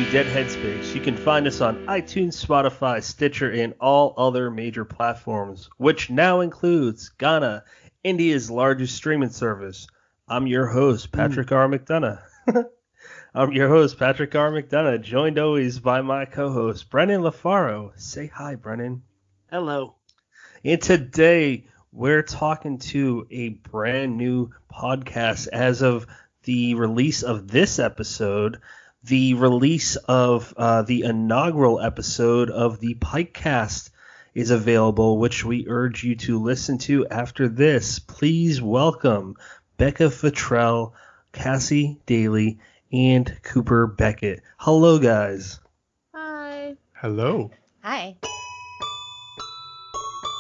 to Dead Headspace. You can find us on iTunes, Spotify, Stitcher, and all other major platforms, which now includes Ghana, India's largest streaming service. I'm your host, Patrick R. McDonough. Joined always by my co-host, Brennan LaFaro. Say hi, Brennan. Hello. And today, we're talking to a brand new podcast as of the release of this episode. The release of the inaugural episode of the Pikecast is available, which we urge you to listen to after this. Please welcome Becca Futrell, Cassie Daley, and Cooper Beckett. Hello, guys. Hi. Hello. Hi.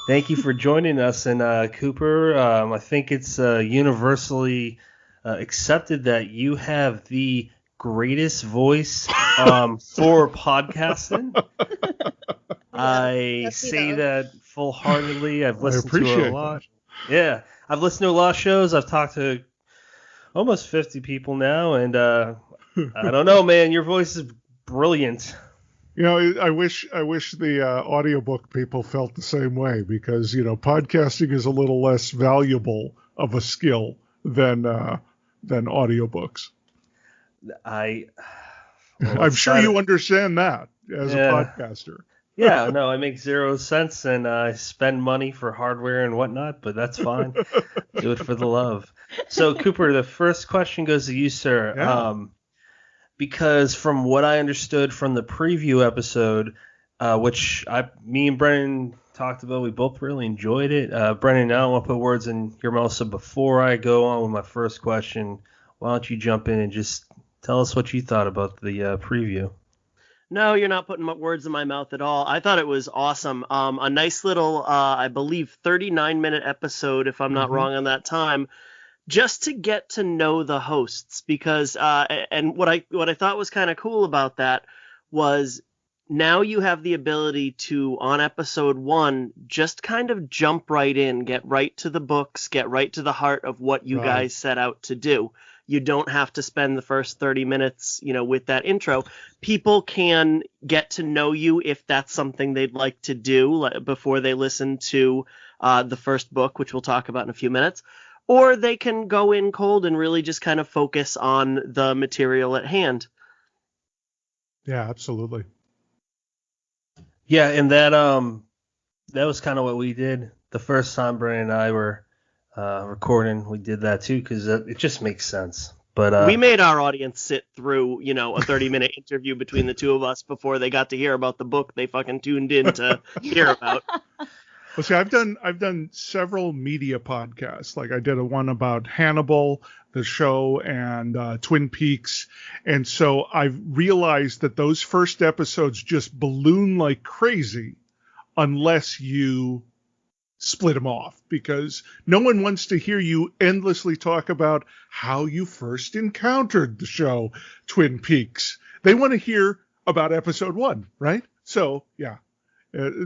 Thank you for joining us. And Cooper, I think it's universally accepted that you have the greatest voice for podcasting. I say that full-heartedly. I've listened to a lot. Yeah, I've listened to a lot of shows. I've talked to almost 50 people now, and I don't know, man. Your voice is brilliant. You know, I wish the audiobook people felt the same way, because, you know, podcasting is a little less valuable of a skill than audiobooks. I'm sure you understand that as a podcaster. Yeah, no, it makes zero sense, and I spend money for hardware and whatnot, but that's fine. Do it for the love. So, Cooper, the first question goes to you, sir. Yeah. Because from what I understood from the preview episode, which me and Brennan talked about, we both really enjoyed it. Brennan, I don't want to put words in your mouth, so before I go on with my first question, why don't you jump in and just tell us what you thought about the preview? No, you're not putting words in my mouth at all. I thought it was awesome. A nice little, I believe, 39-minute episode, if I'm not wrong on that time, just to get to know the hosts. Because, and what I thought was kind of cool about that was now you have the ability to, on episode 1, just kind of jump right in, get right to the books, get right to the heart of what you guys set out to do. You don't have to spend the first 30 minutes, you know, with that intro. People can get to know you if that's something they'd like to do before they listen to the first book, which we'll talk about in a few minutes. Or they can go in cold and really just kind of focus on the material at hand. Yeah, absolutely. Yeah, and that was kind of what we did the first time Brennan and I were recording. We did that too because it just makes sense. But we made our audience sit through, you know, a 30-minute interview between the two of us before they got to hear about the book they fucking tuned in to hear about. Well, see, I've done several media podcasts. Like I did one about Hannibal, the show, and Twin Peaks. And so I've realized that those first episodes just balloon like crazy unless you split them off, because no one wants to hear you endlessly talk about how you first encountered the show Twin Peaks. They want to hear about episode 1, right? So, yeah.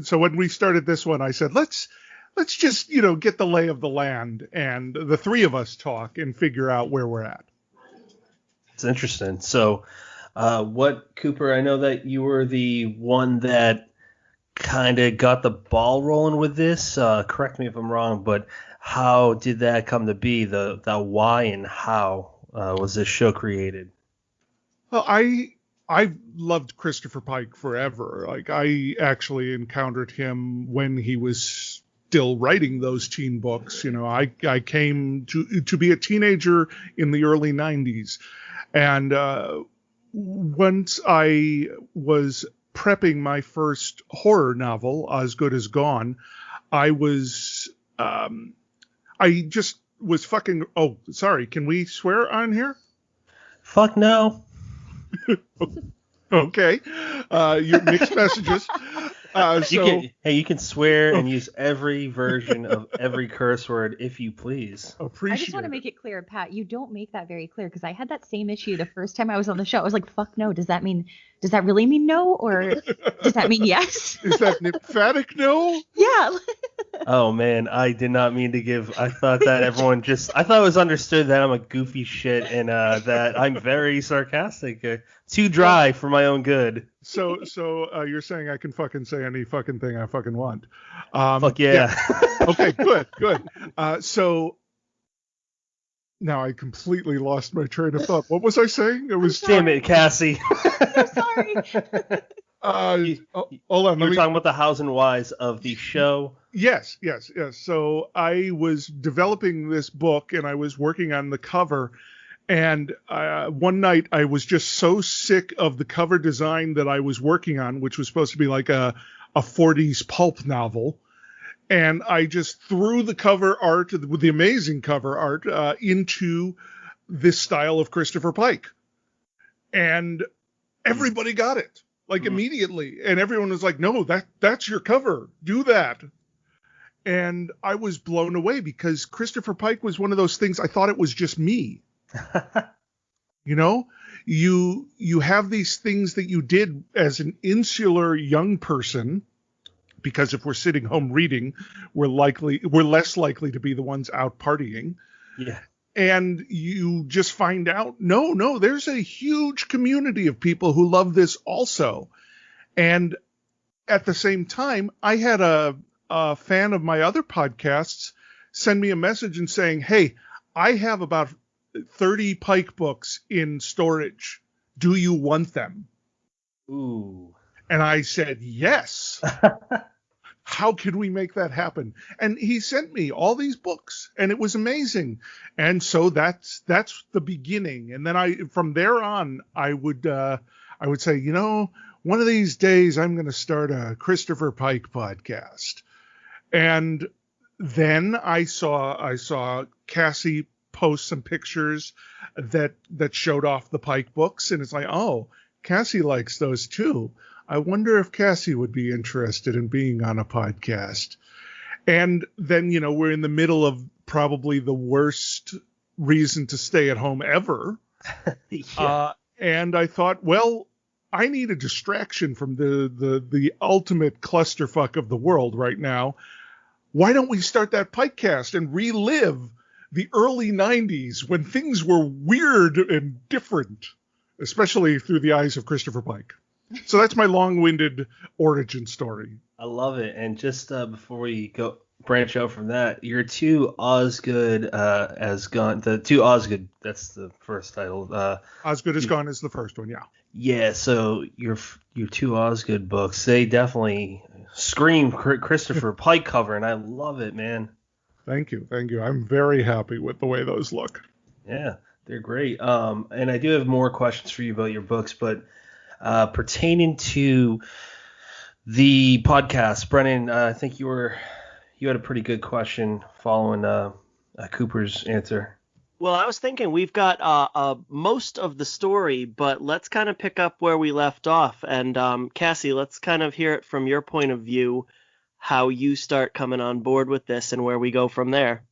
So when we started this one, I said, let's just, you know, get the lay of the land and the three of us talk and figure out where we're at. It's interesting. So Cooper, I know that you were the one that kind of got the ball rolling with this. Correct me if I'm wrong, but how did that come to be? The why and how was this show created? Well, I've loved Christopher Pike forever. Like, I actually encountered him when he was still writing those teen books. You know, I came to be a teenager in the early 90s. And once I was prepping my first horror novel, As Good as Gone, I just was fucking... Oh, sorry. Can we swear on here? Fuck no. Okay. Your mixed messages. You can swear and use every version of every curse word if you please. I just want to make it clear, Pat, you don't make that very clear, because I had that same issue the first time I was on the show. I was like, fuck no. Does that really mean no? Or does that mean yes? Is that an emphatic no? Yeah. Oh man, I did not mean to give. I thought that I thought it was understood that I'm a goofy shit and that I'm very sarcastic. Too dry for my own good. So you're saying I can fucking say any fucking thing I fucking want? Fuck yeah. Okay, good. So now I completely lost my train of thought. What was I saying? It was. Damn it, Cassie. I'm sorry. Hold on. You were talking about the hows and whys of the show. Yes. So I was developing this book and I was working on the cover. And one night I was just so sick of the cover design that I was working on, which was supposed to be like a 40s pulp novel. And I just threw the cover art, with the amazing cover art, into this style of Christopher Pike. And everybody got it, like immediately. And everyone was like, no, that's your cover. Do that. And I was blown away because Christopher Pike was one of those things. I thought it was just me. You know, you have these things that you did as an insular young person, because if we're sitting home reading, we're less likely to be the ones out partying. Yeah. And you just find out, no, there's a huge community of people who love this also. And at the same time, I had a fan of my other podcasts send me a message and saying, hey, I have about 30 Pike books in storage. Do you want them? Ooh. And I said, yes. How can we make that happen? And he sent me all these books and it was amazing. And so that's the beginning. And then from there on, I would say, you know, one of these days I'm going to start a Christopher Pike podcast. And then I saw Cassie post some pictures that showed off the Pike books. And it's like, oh, Cassie likes those too. I wonder if Cassie would be interested in being on a podcast. And then, you know, we're in the middle of probably the worst reason to stay at home ever. Yeah. And I thought, well, I need a distraction from the ultimate clusterfuck of the world right now. Why don't we start that Pikecast and relive the early 90s when things were weird and different, especially through the eyes of Christopher Pike. So that's my long-winded origin story. I love it. And just before we go branch out from that, your two Osgood as gone. The two Osgood. That's the first title. Osgood is Gone is the first one. Yeah. Yeah. So your two Osgood books, they definitely scream Christopher Pike cover, and I love it, man. Thank you. I'm very happy with the way those look. Yeah, they're great. And I do have more questions for you about your books, but pertaining to the podcast, Brennan, I think you had a pretty good question following Cooper's answer. Well, I was thinking we've got most of the story, but let's kind of pick up where we left off. And Cassie, let's kind of hear it from your point of view, how you start coming on board with this and where we go from there.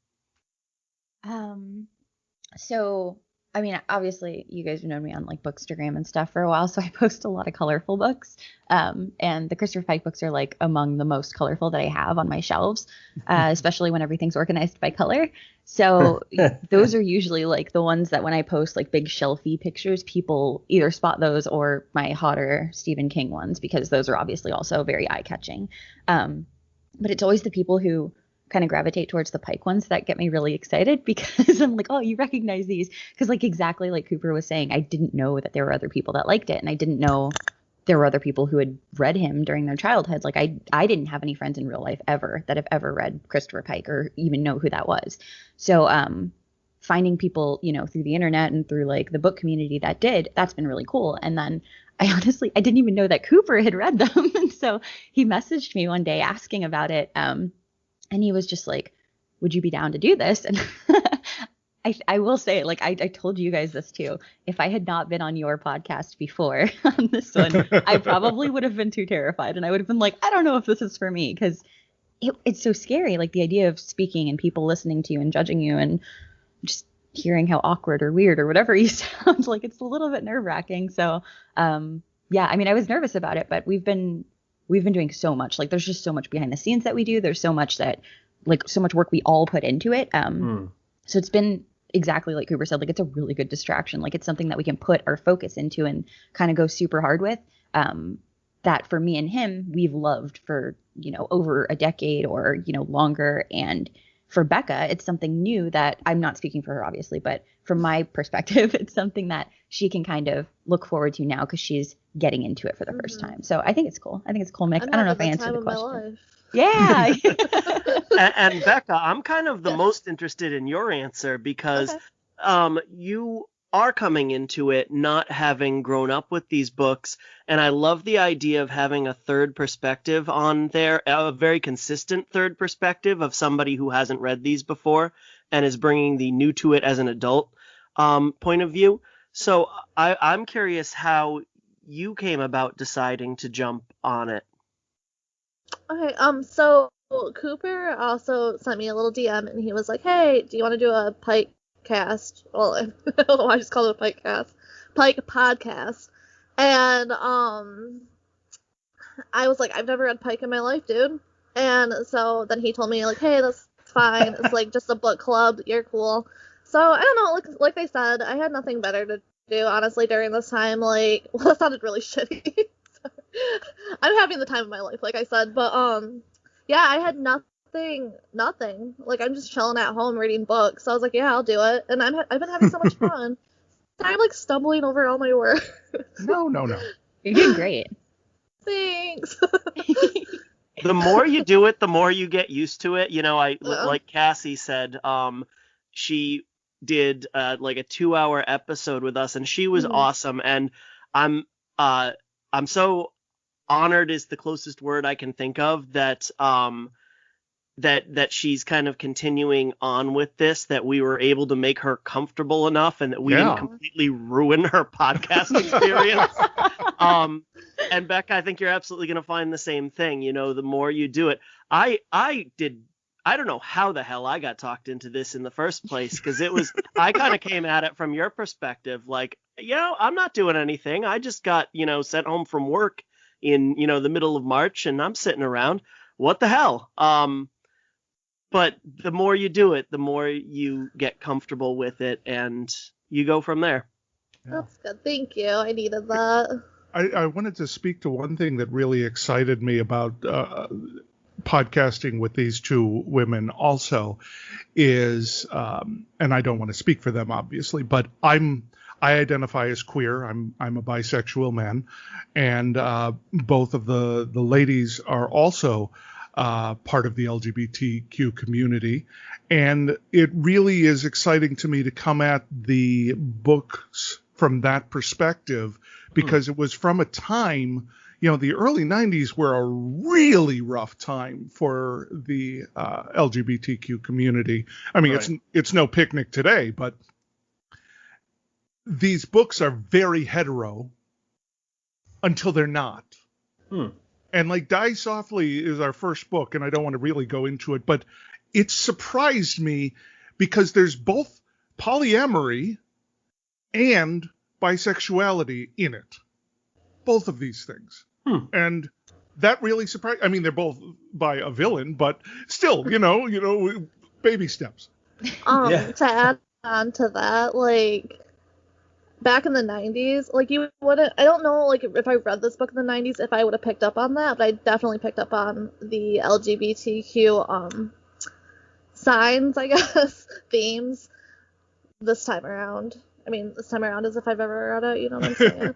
So, I mean, obviously you guys have known me on like Bookstagram and stuff for a while, so I post a lot of colorful books. And the Christopher Pike books are like among the most colorful that I have on my shelves, especially when everything's organized by color. So those are usually like the ones that when I post like big shelfy pictures, people either spot those or my hotter Stephen King ones, because those are obviously also very eye-catching. But it's always the people who kind of gravitate towards the Pike ones that get me really excited, because I'm like, oh, you recognize these. Because like exactly like Cooper was saying, I didn't know that there were other people that liked it. And I didn't know there were other people who had read him during their childhoods. Like I didn't have any friends in real life ever that have ever read Christopher Pike or even know who that was. So finding people, you know, through the internet and through like the book community that's been really cool. And then I didn't even know that Cooper had read them. And so he messaged me one day asking about it. And he was just like, would you be down to do this? And I will say, like, I told you guys this too. If I had not been on your podcast before on this one, I probably would have been too terrified. And I would have been like, I don't know if this is for me, because it's so scary. Like the idea of speaking and people listening to you and judging you and just hearing how awkward or weird or whatever you sound like, it's a little bit nerve wracking. So, yeah, I mean, I was nervous about it, but we've been doing so much. Like there's just so much behind the scenes that we do. There's so much that like so much work we all put into it. So it's been exactly like Cooper said, like it's a really good distraction. Like it's something that we can put our focus into and kind of go super hard with. That for me and him, we've loved for, over a decade or, longer. And for Becca, it's something new that I'm not speaking for her, obviously, but from my perspective, it's something that she can kind of look forward to now because she's getting into it for the first time. So I think it's cool. I think it's a cool mix. I don't know if I answered the question. Yeah. and Becca, I'm kind of the most interested in your answer because you are coming into it not having grown up with these books, and I love the idea of having a third perspective on there, a very consistent third perspective of somebody who hasn't read these before and is bringing the new to it as an adult point of view. So I'm curious how you came about deciding to jump on it. Okay, so Cooper also sent me a little DM and he was like, hey, do you want to do a Pikecast? Well, I don't know why I just called it a Pikecast. Pike podcast. And I was like, I've never read Pike in my life, dude. And so then he told me, like, hey, that's fine. It's like just a book club. You're cool. So I don't know, like I said, I had nothing better to do, honestly, during this time. Like, well, that sounded really shitty. I'm having the time of my life, like I said, but yeah, I had nothing. Like, I'm just chilling at home reading books. So I was like, yeah, I'll do it, and I've been having so much fun. I'm like stumbling over all my words. No. You're doing great. Thanks. The more you do it, the more you get used to it. Like Cassie said, she did like a 2-hour episode with us, and she was awesome. And I'm so honored is the closest word I can think of that that she's kind of continuing on with this, that we were able to make her comfortable enough and that we didn't completely ruin her podcast experience. And Becca, I think you're absolutely going to find the same thing. The more you do it, I don't know how the hell I got talked into this in the first place, because I kind of came at it from your perspective, like, I'm not doing anything. I just got, sent home from work in, the middle of March, and I'm sitting around. What the hell? But the more you do it, the more you get comfortable with it, and you go from there. That's good. Thank you. I needed that. I wanted to speak to one thing that really excited me about podcasting with these two women also is, and I don't want to speak for them, obviously, but I identify as queer. I'm a bisexual man, and both of the ladies are also part of the LGBTQ community, and it really is exciting to me to come at the books from that perspective, because it was from a time, the early 90s were a really rough time for the LGBTQ community. I mean, it's no picnic today, but these books are very hetero until they're not. And like Die Softly is our first book, and I don't want to really go into it, but it surprised me because there's both polyamory and bisexuality in it. Both of these things. And that really surprised. I mean, they're both by a villain, but still, baby steps. To add on to that, like, back in the 90s, like, you wouldn't, I don't know, like, if I read this book in the 90s, if I would have picked up on that, but I definitely picked up on the LGBTQ signs, I guess, themes this time around. I mean, this time around as if I've ever read it, you know what I'm saying?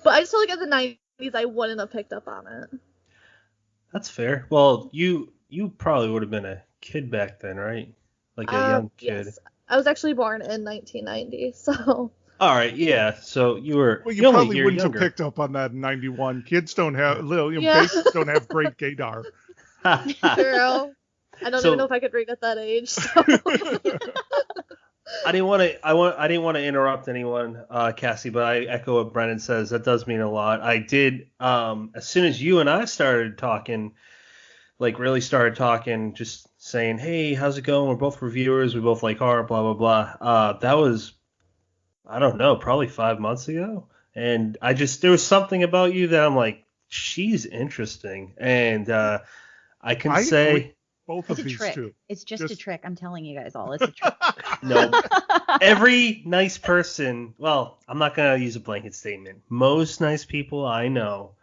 But I just feel like in the 90s, I wouldn't have picked up on it. That's fair. Well, you probably would have been a kid back then, right? Like a young kid. Yes. I was actually born in 1990, so. All right, yeah. So you were. Well, you probably wouldn't have picked up on that in 91. Kids don't have babies don't have great gaydar. True. I don't even know if I could read at that age. So. I didn't want to interrupt anyone, Cassie, but I echo what Brennan says. That does mean a lot. I did, as soon as you and I started talking, just saying, hey, how's it going? We're both reviewers. We both like horror, blah, blah, blah. That was, I don't know, probably 5 months ago. And there was something about you that I'm like, she's interesting. And I can I say agree. Both It's of a these trick. two. It's just a trick. I'm telling you guys all. It's a trick. no. Every nice person, well, I'm not going to use a blanket statement. Most nice people I know,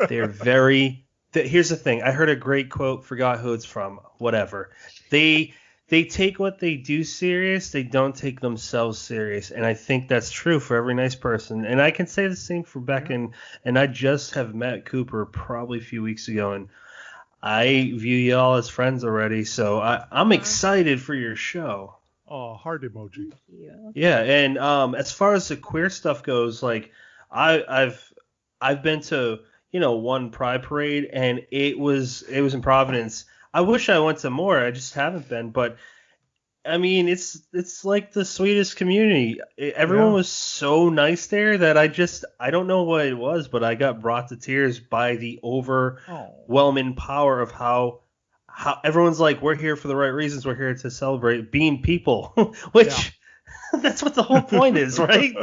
they're very here's the thing. I heard a great quote, forgot who it's from, whatever. They take what they do serious, they don't take themselves serious. And I think that's true for every nice person. And I can say the same for Becca. And I just have met Cooper probably a few weeks ago, and I view y'all as friends already. So I'm excited for your show. Oh, heart emoji. Thank you. Yeah, and as far as the queer stuff goes, like I've been to one Pride Parade, and it was in Providence. I wish I went to more. I just haven't been, but I mean, it's like the sweetest community. Everyone was so nice there that I don't know what it was, but I got brought to tears by the overwhelming power of how everyone's like, we're here for the right reasons. We're here to celebrate being people, which that's what the whole point is, right?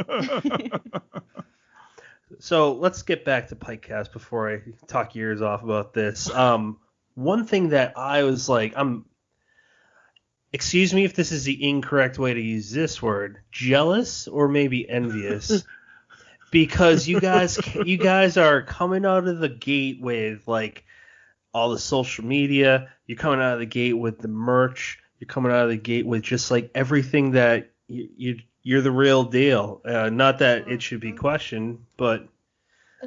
So let's get back to Pikecast before I talk your ears off about this. One thing that I was like, excuse me if this is the incorrect way to use this word, jealous or maybe envious, because you guys are coming out of the gate with like all the social media. You're coming out of the gate with the merch. You're coming out of the gate with just like everything that you're the real deal. Not that it should be questioned, but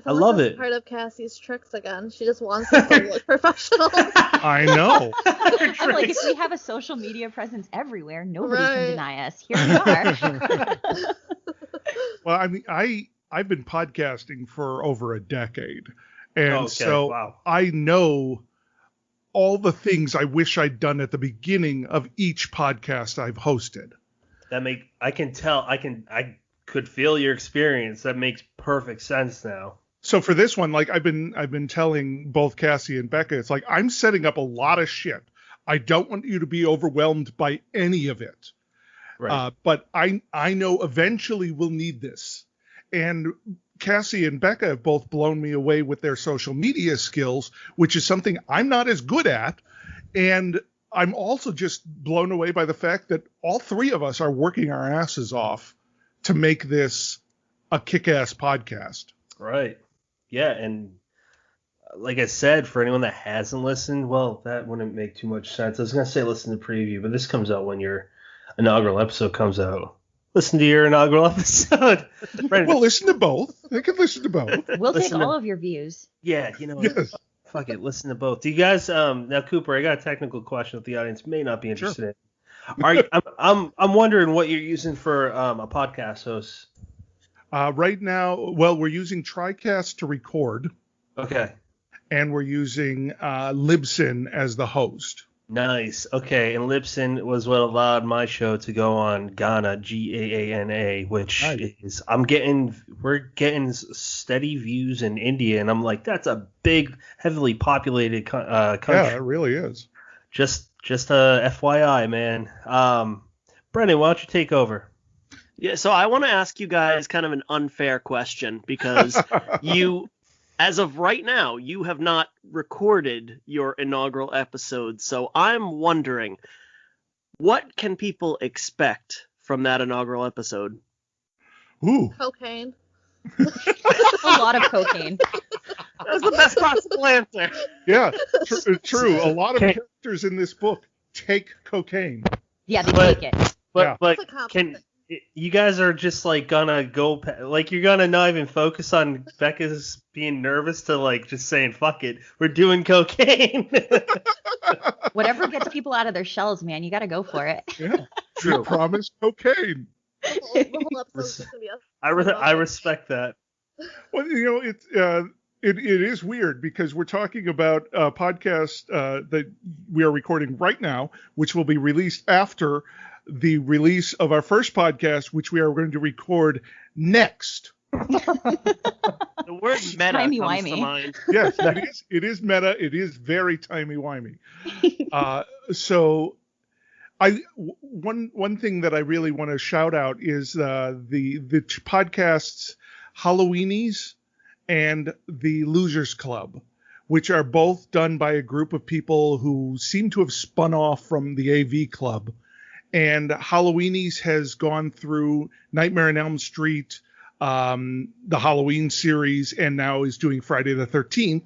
I love it. Part of Cassie's tricks again. She just wants us to look professional. I know. I'm like, if we have a social media presence everywhere, nobody can deny us. Here we are. Well, I mean, I've been podcasting for over a decade, and I know all the things I wish I'd done at the beginning of each podcast I've hosted. I can tell. I could feel your experience. That makes perfect sense now. So for this one, like I've been telling both Cassie and Becca, it's like I'm setting up a lot of shit. I don't want you to be overwhelmed by any of it. Right. But I know eventually we'll need this. And Cassie and Becca have both blown me away with their social media skills, which is something I'm not as good at. And I'm also just blown away by the fact that all three of us are working our asses off to make this a kick-ass podcast. Right. Yeah, and like I said, for anyone that hasn't listened, well, that wouldn't make too much sense. I was going to say listen to preview, but this comes out when your inaugural episode comes out. Listen to your inaugural episode. Well, listen to both. I can listen to both. We'll take all of your views. Yeah, yes. Fuck it, listen to both. Do you guys, now Cooper, I got a technical question that the audience may not be interested in. I'm wondering what you're using for a podcast host. Right now, well, we're using TriCast to record. Okay. And we're using Libsyn as the host. Nice. Okay, and Libsyn was what allowed my show to go on Ghana, Gaana, which is we're getting steady views in India, and I'm like, that's a big, heavily populated country. Yeah, it really is. Just a FYI, man. Brendan, why don't you take over? Yeah, so I want to ask you guys kind of an unfair question because you, as of right now, you have not recorded your inaugural episode. So I'm wondering, what can people expect from that inaugural episode? Ooh. Cocaine. A lot of cocaine. That was the best possible answer. Yeah, true. A lot of characters in this book take cocaine. Yeah, they take it. But you guys are just like gonna go like you're gonna not even focus on Becca's being nervous to like just saying fuck it, we're doing cocaine. Whatever gets people out of their shells, man, you gotta go for it. Yeah, true. We promised cocaine. The whole episode's just gonna be I respect that. Well, it is weird because we're talking about a podcast that we are recording right now, which will be released after the release of our first podcast, which we are going to record next. The word meta comes to mind. Yes, it is meta. It is very timey-wimey. So one thing that I really want to shout out is the podcasts Halloweenies and the Losers Club, which are both done by a group of people who seem to have spun off from the AV Club. And Halloweenies has gone through Nightmare on Elm Street, the Halloween series, and now is doing Friday the 13th.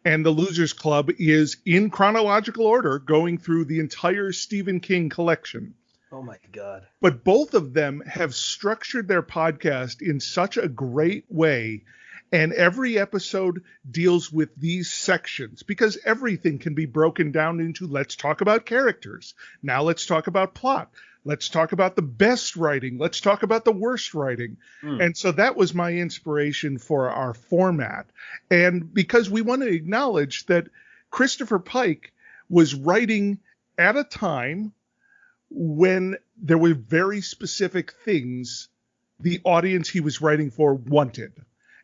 And the Losers Club is, in chronological order, going through the entire Stephen King collection. Oh, my God. But both of them have structured their podcast in such a great way. And every episode deals with these sections, because everything can be broken down into, let's talk about characters. Now let's talk about plot. Let's talk about the best writing. Let's talk about the worst writing. And so that was my inspiration for our format. And because we want to acknowledge that Christopher Pike was writing at a time when there were very specific things the audience he was writing for wanted.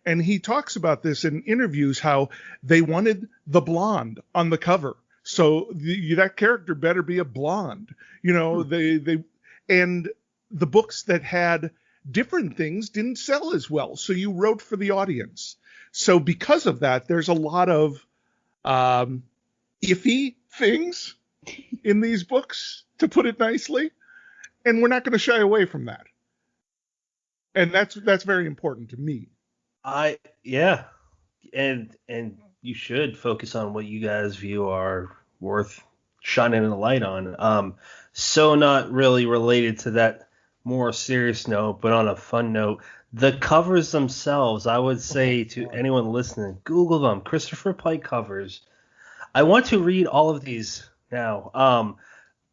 And he talks about this in interviews, how they wanted the blonde on the cover. So that character better be a blonde. You know, and the books that had different things didn't sell as well. So you wrote for the audience. So because of that, there's a lot of iffy things in these books, to put it nicely. And we're not going to shy away from that. And that's very important to me. Yeah. And you should focus on what you guys view are worth shining a light on. So not really related to that more serious note, but on a fun note, the covers themselves, I would say to anyone listening, Google them, Christopher Pike covers. I want to read all of these now,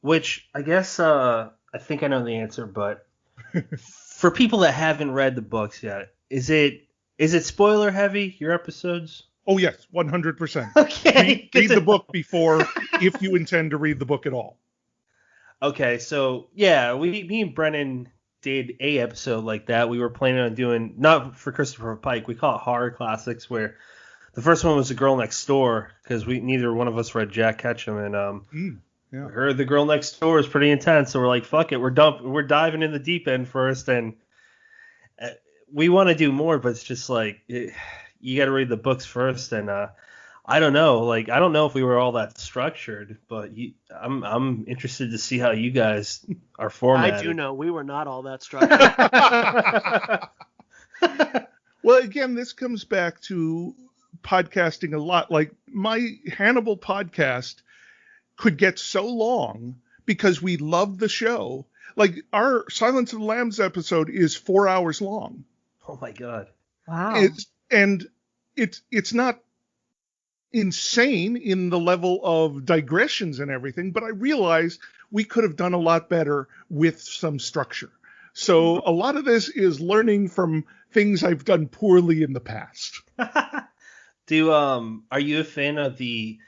which I guess I think I know the answer, but for people that haven't read the books yet, is it spoiler heavy, your episodes? Oh, yes, 100%. Okay. Read the book before, if you intend to read the book at all. Okay, so, yeah, me and Brennan did a episode like that. We were planning on doing, not for Christopher Pike, we call it Horror Classics, where the first one was The Girl Next Door, because neither one of us read Jack Ketchum, and we heard The Girl Next Door is pretty intense, so we're like, fuck it, we're diving in the deep end first, and we want to do more, but it's just like... you got to read the books first, and I don't know. Like, I don't know if we were all that structured, but I'm interested to see how you guys are formatted. I do know we were not all that structured. Well, again, this comes back to podcasting a lot. Like, my Hannibal podcast could get so long because we love the show. Like, our Silence of the Lambs episode is 4 hours long. Oh my God. Wow. It's not insane in the level of digressions and everything, but I realize we could have done a lot better with some structure. So a lot of this is learning from things I've done poorly in the past. Are you a fan of the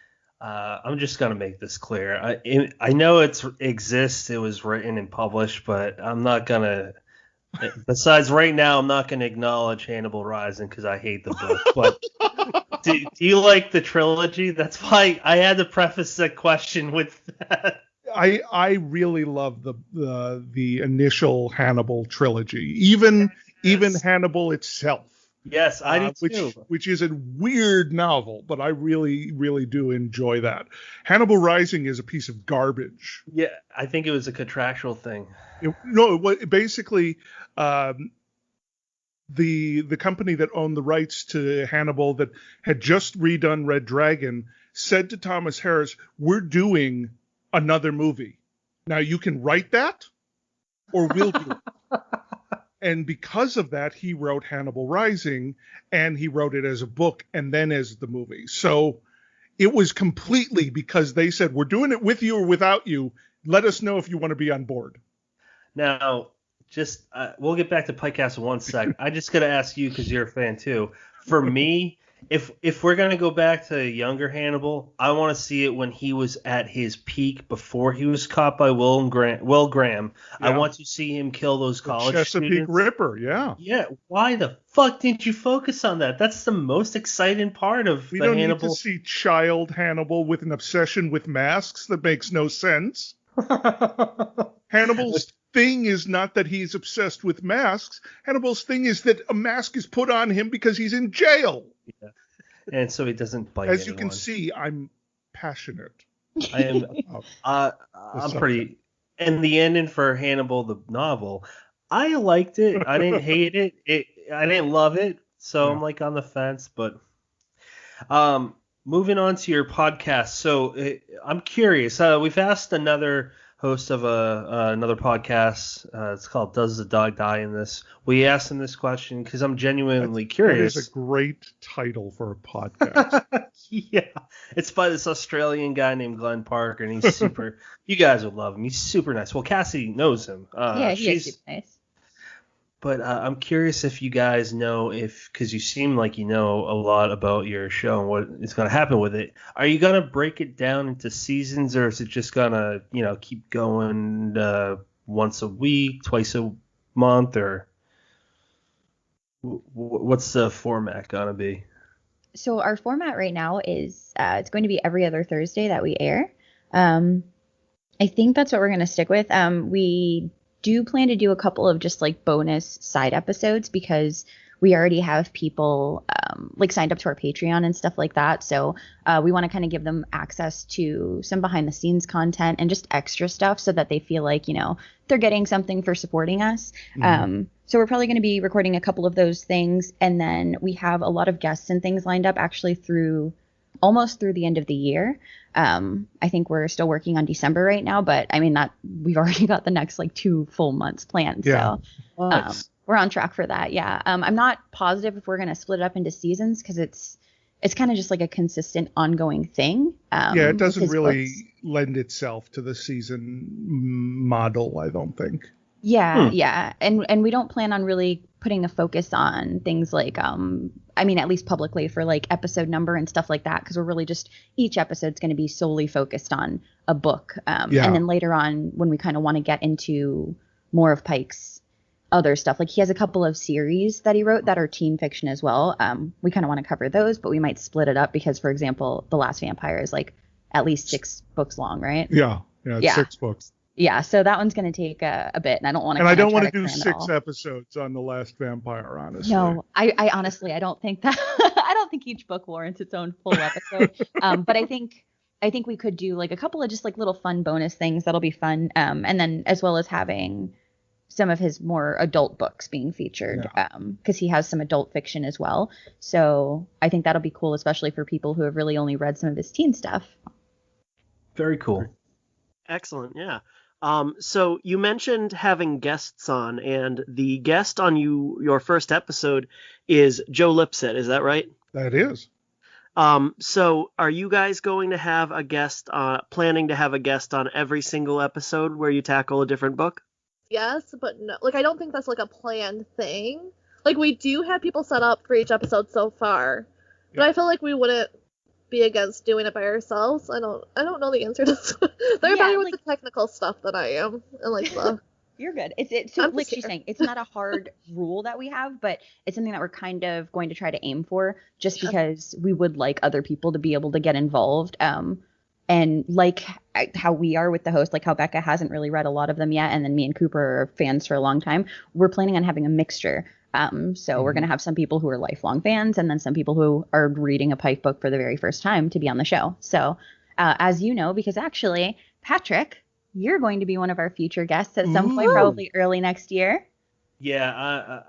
I'm just gonna make this clear. I know it exists, it was written and published, but I'm not gonna. Besides, right now, I'm not going to acknowledge Hannibal Rising because I hate the book. But do you like the trilogy? That's why I had to preface that question with that. I really love the initial Hannibal trilogy, even Hannibal itself. Yes, I do too. Which is a weird novel, but I really, really do enjoy that. Hannibal Rising is a piece of garbage. Yeah, I think it was a contractual thing. Basically, the company that owned the rights to Hannibal that had just redone Red Dragon said to Thomas Harris, "We're doing another movie. Now you can write that, or we'll do it." And because of that, he wrote Hannibal Rising, and he wrote it as a book and then as the movie. So it was completely because they said, "We're doing it with you or without you. Let us know if you want to be on board." Now, just we'll get back to Pikecast in 1 sec. I just got to ask you because you're a fan too. For me, if we're gonna go back to younger Hannibal, I want to see it when he was at his peak before he was caught by Will Graham. Yeah. I want to see him kill those college Chesapeake students. Ripper, yeah. Yeah. Why the fuck didn't you focus on that? That's the most exciting part of we the don't Hannibal. Need to see child Hannibal with an obsession with masks that makes no sense. Hannibal's thing is not that he's obsessed with masks. Hannibal's thing is that a mask is put on him because he's in jail. Yeah. and so he doesn't bite As anyone. you can see, I'm passionate. I am. about I'm the pretty. And the ending for Hannibal the novel, I liked it. I didn't hate it. I didn't love it. So Yeah. I'm like on the fence. But moving on to your podcast. So I'm curious. We've asked another host of another podcast. It's called "Does the Dog Die in This?" We asked him this question because I'm genuinely curious. That is a great title for a podcast. Yeah, it's by this Australian guy named Glenn Parker, and he's super. You guys would love him. He's super nice. Well, Cassie knows him. Yeah, he is super nice. But I'm curious if you guys know because you seem like you know a lot about your show and what is going to happen with it. Are you going to break it down into seasons, or is it just going to, keep going once a week, twice a month, or what's the format going to be? So our format right now is it's going to be every other Thursday that we air. I think that's what we're going to stick with. We do plan to do a couple of just like bonus side episodes because we already have people like signed up to our Patreon and stuff like that. So we want to kind of give them access to some behind the scenes content and just extra stuff so that they feel like, they're getting something for supporting us. Mm-hmm. So we're probably going to be recording a couple of those things. And then we have a lot of guests and things lined up actually almost through the end of the year. I think we're still working on December right now, but I mean, we've already got the next like 2 full months planned. Yeah. So Nice. we're on track for that. Yeah. I'm not positive if we're going to split it up into seasons because it's kind of just like a consistent ongoing thing. It doesn't really lend itself to the season model, I don't think. Yeah, yeah. And we don't plan on really putting a focus on things like, at least publicly for like episode number and stuff like that, because we're really just each episode's going to be solely focused on a book. And then later on, when we kind of want to get into more of Pike's other stuff, like he has a couple of series that he wrote that are teen fiction as well. We kind of want to cover those, but we might split it up because, for example, The Last Vampire is like at least 6 books long, right? Yeah, it's 6 books. Yeah, so that one's going to take a bit, and I don't want to. And I don't want to do 6 episodes on The Last Vampire, honestly. No, I honestly, I don't think that. I don't think each book warrants its own full episode. But I think we could do like a couple of just like little fun bonus things that'll be fun, and then as well as having some of his more adult books being featured, because he has some adult fiction as well. So I think that'll be cool, especially for people who have really only read some of his teen stuff. Very cool. Excellent, yeah. So you mentioned having guests on, and the guest on your first episode is Joe Lipset. Is that right? That is. So are you guys going to have a guest, planning to have a guest on every single episode where you tackle a different book? Yes, but no. Like, I don't think that's like a planned thing. Like, we do have people set up for each episode so far, but I feel like we wouldn't be against doing it by ourselves. I don't know the answer to this. They're better with the technical stuff than I am, and like the. You're good. It's so like she's saying, it's not a hard rule that we have, but it's something that we're kind of going to try to aim for, just because we would like other people to be able to get involved. And like how we are with the host, like how Becca hasn't really read a lot of them yet, and then me and Cooper are fans for a long time. We're planning on having a mixture. So we're going to have some people who are lifelong fans, and then some people who are reading a Pike book for the very first time to be on the show. So as you know, because actually, Patrick, you're going to be one of our future guests at some point, probably early next year. Yeah,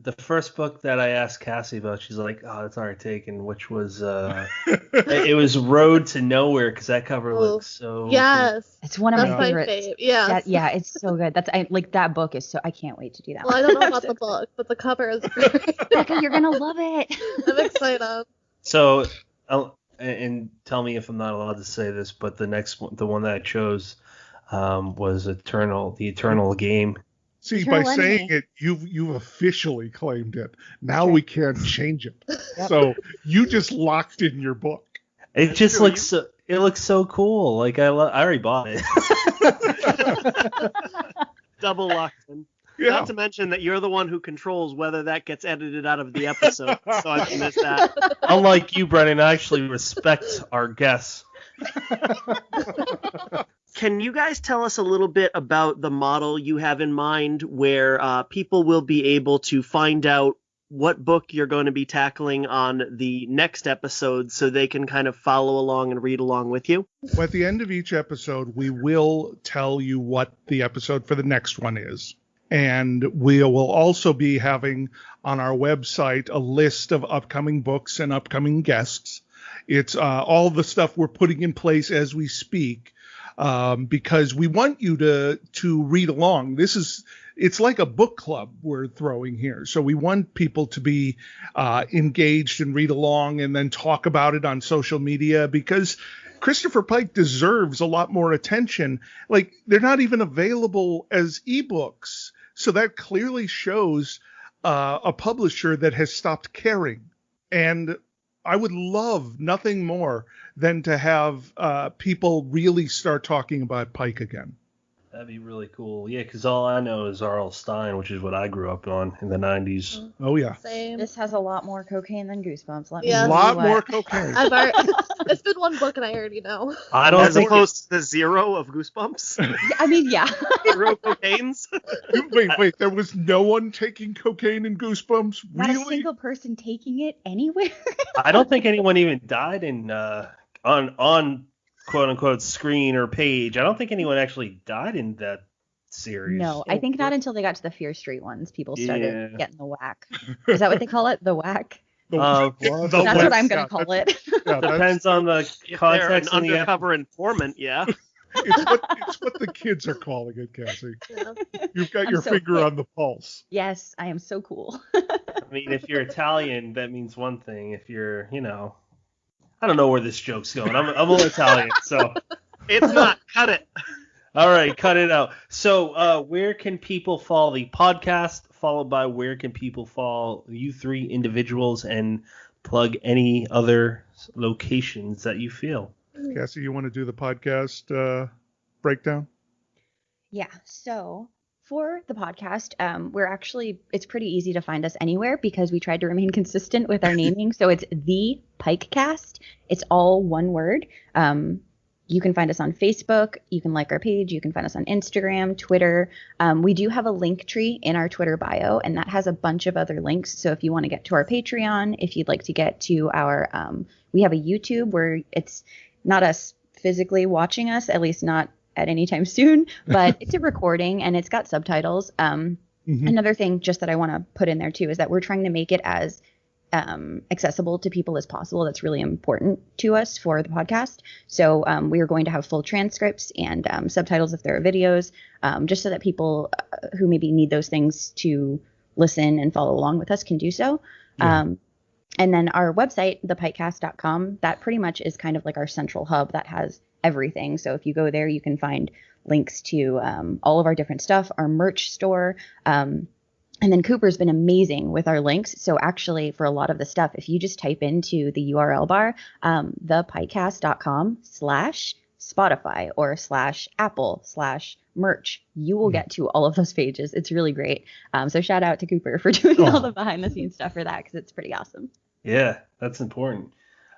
the first book that I asked Cassie about, she's like, "Oh, that's already taken," which was it was Road to Nowhere, because that cover looks so. Yes, good. It's one of my favorites. Fave. Yeah, yeah, it's so good. Like that book is so. I can't wait to do that. Well, I don't know about the book, but the cover is great. Becca, you're gonna love it. I'm excited. So, and tell me if I'm not allowed to say this, but the next one, the one that I chose, was the Eternal Game. See, by saying it, you've officially claimed it. Now we can't change it. Yep. So you just locked in your book. It just looks so. It looks so cool. Like I already bought it. Double locked in. Yeah. Not to mention that you're the one who controls whether that gets edited out of the episode, so I can miss that. Unlike you, Brennan, I actually respect our guests. Can you guys tell us a little bit about the model you have in mind where people will be able to find out what book you're going to be tackling on the next episode so they can kind of follow along and read along with you? Well, at the end of each episode, we will tell you what the episode for the next one is. And we will also be having on our website a list of upcoming books and upcoming guests. It's all the stuff we're putting in place as we speak, because we want you to read along. It's like a book club we're throwing here. So we want people to be engaged and read along and then talk about it on social media, because Christopher Pike deserves a lot more attention. Like, they're not even available as ebooks. So that clearly shows a publisher that has stopped caring. And I would love nothing more than to have people really start talking about Pike again. That'd be really cool. Yeah, because all I know is R.L. Stine, which is what I grew up on in the 90s. Oh, yeah. Same. This has a lot more cocaine than Goosebumps. Let me Yeah. tell A you lot what. more cocaine. It's been one book and I already know. I don't As think opposed to the 0 of Goosebumps? I mean, yeah. 0 cocaines? Wait. There was no one taking cocaine in Goosebumps? Not a Really? single person taking it anywhere. I don't think anyone even died in on quote unquote screen or page. I don't think anyone actually died in that series. No, I think not until they got to the Fear Street ones. People started Yeah. getting the whack. Is that what they call it? The whack? Uh, That's what I'm going to call it. Yeah, Depends on the If they're an context and the undercover informant, yeah. it's what the kids are calling it, Cassie. Yeah. You've got I'm your so finger quick. on the pulse. Yes, I am so cool. I mean, if you're Italian, that means one thing. If you're, I don't know where this joke's going. I'm only Italian, so. It's not. Cut it. All right, cut it out. So, where can people follow the podcast, followed by where can people follow you three individuals, and plug any other locations that you feel? Cassie, you want to do the podcast breakdown? Yeah, so for the podcast, it's pretty easy to find us anywhere because we tried to remain consistent with our naming. So it's the Pikecast. It's all one word. You can find us on Facebook. You can like our page. You can find us on Instagram, Twitter. We do have a link tree in our Twitter bio, and that has a bunch of other links. So if you want to get to our Patreon, if you'd like to get to our, we have a YouTube where it's not us physically watching us, at least not at any time soon, but it's a recording and it's got subtitles. Another thing just that I want to put in there too is that we're trying to make it as accessible to people as possible. That's really important to us for the podcast. So we are going to have full transcripts and subtitles if there are videos, just so that people who maybe need those things to listen and follow along with us can do so. Yeah. And then our website, thepikecast.com, that pretty much is kind of like our central hub that has everything. So if you go there, you can find links to all of our different stuff, our merch store. And then Cooper's been amazing with our links. So actually, for a lot of the stuff, if you just type into the URL bar, thepikecast.com/Spotify or /Apple/merch, you will get to all of those pages. It's really great. So shout out to Cooper for doing all the behind the scenes stuff for that, because it's pretty awesome. Yeah, that's important.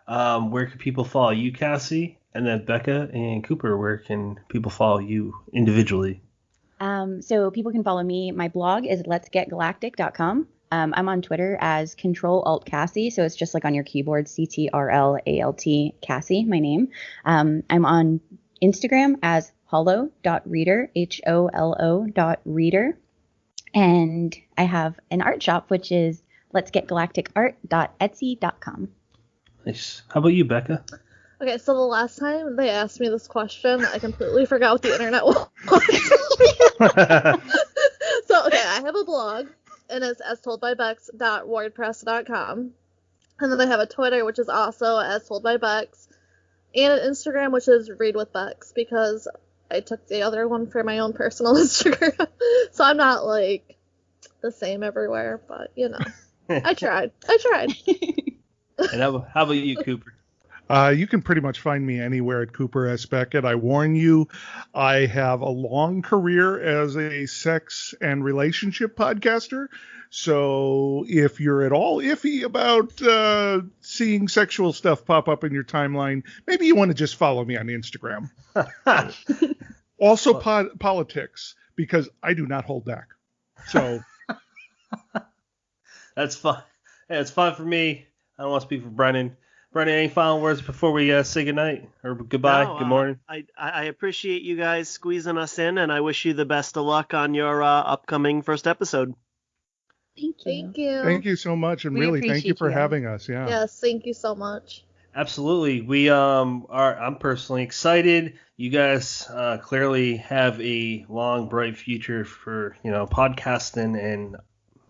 Where can people follow you, Cassie? And then Becca and Cooper, where can people follow you individually? So people can follow me. My blog is letsgetgalactic.com. I'm on Twitter as Control-Alt-Cassie, so it's just like on your keyboard, CTRLALT Cassie, my name. I'm on Instagram as hollow.reader, HOLO.reader. And I have an art shop, which is letsgetgalacticart.etsy.com. Nice. How about you, Becca? Okay, so the last time they asked me this question, I completely forgot what the internet was. So, okay, I have a blog, and it's astoldbybex.wordpress.com. And then I have a Twitter, which is also astoldbybex, and an Instagram, which is readwithbex, because I took the other one for my own personal Instagram. So I'm not, like, the same everywhere, but, I tried. And how about you, Cooper? You can pretty much find me anywhere at Cooper S. Beckett. I warn you, I have a long career as a sex and relationship podcaster. So if you're at all iffy about seeing sexual stuff pop up in your timeline, maybe you want to just follow me on Instagram. Also politics, because I do not hold back. So That's fine. Yeah, it's fine for me. I don't want to speak for Brennan. Brennan, any final words before we say goodnight or goodbye? No, Good morning. I appreciate you guys squeezing us in, and I wish you the best of luck on your upcoming first episode. Thank you. Thank you. Thank you so much, and We really thank you appreciate for you. having us. Yeah. Yes, thank you so much. Absolutely. We I'm personally excited. You guys clearly have a long, bright future for, podcasting, and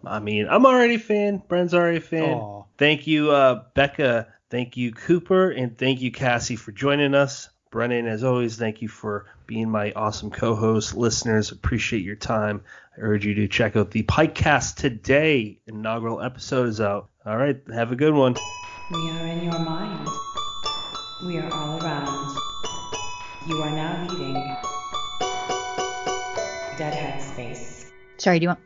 I mean, I'm already a fan. Brent's already a fan. Aw. Thank you, Becca. Thank you, Cooper, and thank you, Cassie, for joining us. Brennan, as always, thank you for being my awesome co-host. Listeners, appreciate your time. I urge you to check out the Pikecast today. Inaugural episode is out. All right, have a good one. We are in your mind. We are all around. You are now leaving Dead Headspace. Sorry, do you want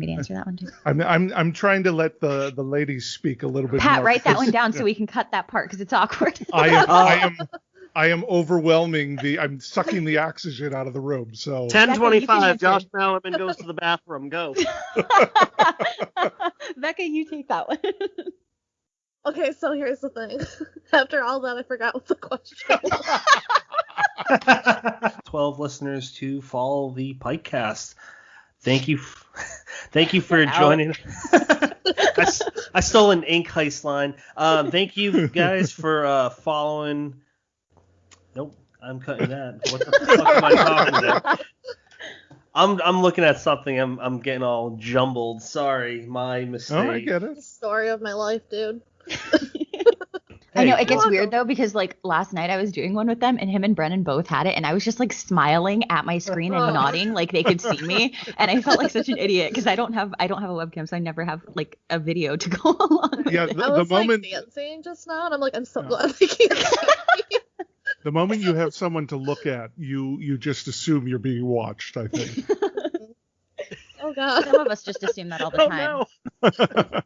me to answer that one too? I'm trying to let the ladies speak a little bit Pat, more. write that one down so we can cut that part because it's awkward. I am overwhelming I'm sucking the oxygen out of the room. So 10:25. Josh Mallerman goes to the bathroom. Go. Becca, you take that one. Okay, so here's the thing. After all that, I forgot what the question was. 12 listeners to follow the Pikecast. Thank you for joining. I stole an ink heist line. Thank you guys for following. Nope, I'm cutting that. What the fuck am I talking about? I'm looking at something. I'm getting all jumbled. Sorry, my mistake. Oh, I get it. Story of my life, dude. I know it gets weird though because like last night I was doing one with them and him and Brennan both had it and I was just like smiling at my screen and nodding like they could see me and I felt like such an idiot because I don't have a webcam so I never have like a video to go along with Yeah, it. I was the moment like dancing just now, and I'm like, I'm so glad they can't see me. the moment you have someone to look at, you just assume you're being watched. I think. Oh God. Some of us just assume that all the time. Oh no.